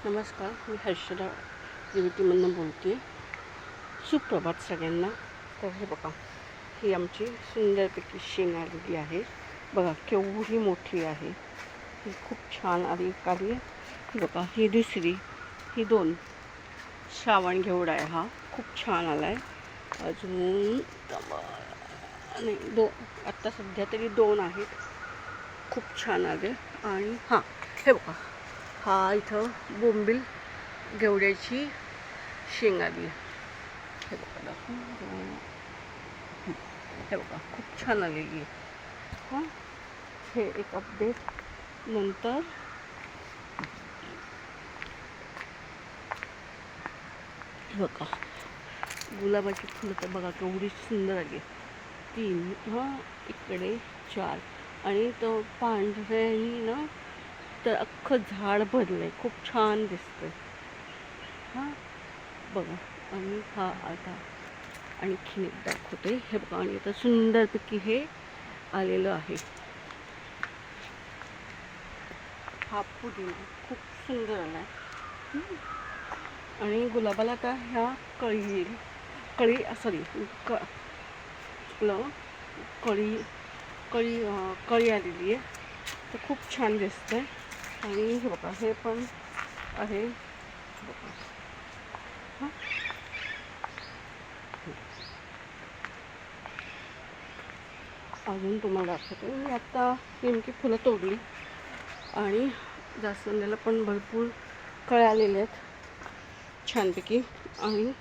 नमस्कार, मी हर्षदा त्रिविटीमधून बोलते. सुप्रभात सगळ्यांना. तर हे बघा, ही आमची सुंदरपैकी शेंग आलेली आहे. बघा केवढी मोठी आहे. ही खूप छान आली आहे. ही बघा, ही दुसरी, ही दोन. श्रावण घेवडा आहे हा, खूप छान आला आहे. अजून नाही आत्ता सध्या तरी दोन आहेत, खूप छान आले. आणि हां, हे बघा, हा इथं बोंबील घेवड्याची शेंग आली. हे बघा, हे बघा, खूप छान आलेली आहे. हां, हे एक अपडेट. नंतर हे बघा, गुलाबाची फुलं तर बघा केवढी सुंदर आली. 3, हां, इकडे 4. आणि तो पांढऱ्यानी ना तर अख्खं झाड भरलं आहे, खूप छान दिसतंय. हां, बघा. आणि हा आता आणखीन एक दाखवते. हे बघा, आणि आता सुंदरपैकी हे आलेलं आहे. हा पुदिना खूप सुंदर आला आहे. आणि गुलाबाला आता ह्या कळी येईल. सॉरी, कळी कळी कळी आलेली आहे, तर खूप छान दिसतंय. आणि हे बघा, हे पण आहे बघा. हां, अजून तुम्हाला दाखवते. मी आत्ता नेमकी फुलं तोडली आणि जास्वंदाला पण भरपूर कळ्या आलेल्या आहेत छानपैकी. आणि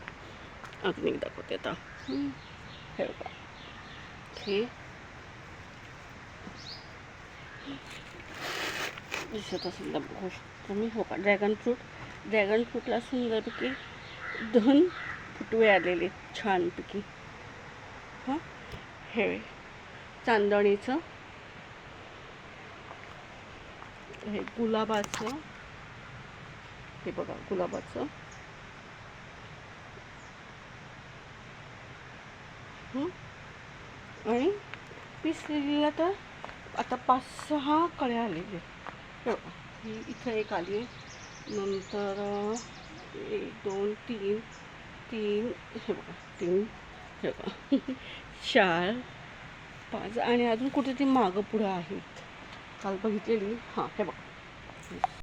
अजून एक दाखवते आता. हे बघा, हे दिसत असेल तर बघू शकतो तुम्ही. हो का, ड्रॅगन फ्रूटला सुंदरपैकी 2 फुटवे आलेले छानपैकी. हां, हे चांदणीचं, हे गुलाबाचं. हे बघा, गुलाबाचं. आणि पिसलेलीला तर आता 5-6 कळ्या आलेले. हे बघा, ही इथं एक आली आहे. नंतर 1 2 3 3, हे बघा 3, हे बघा 4 5. आणि अजून कुठे ती मागं पुढं आहेत, काल बघितलेली. हां, हे बघा.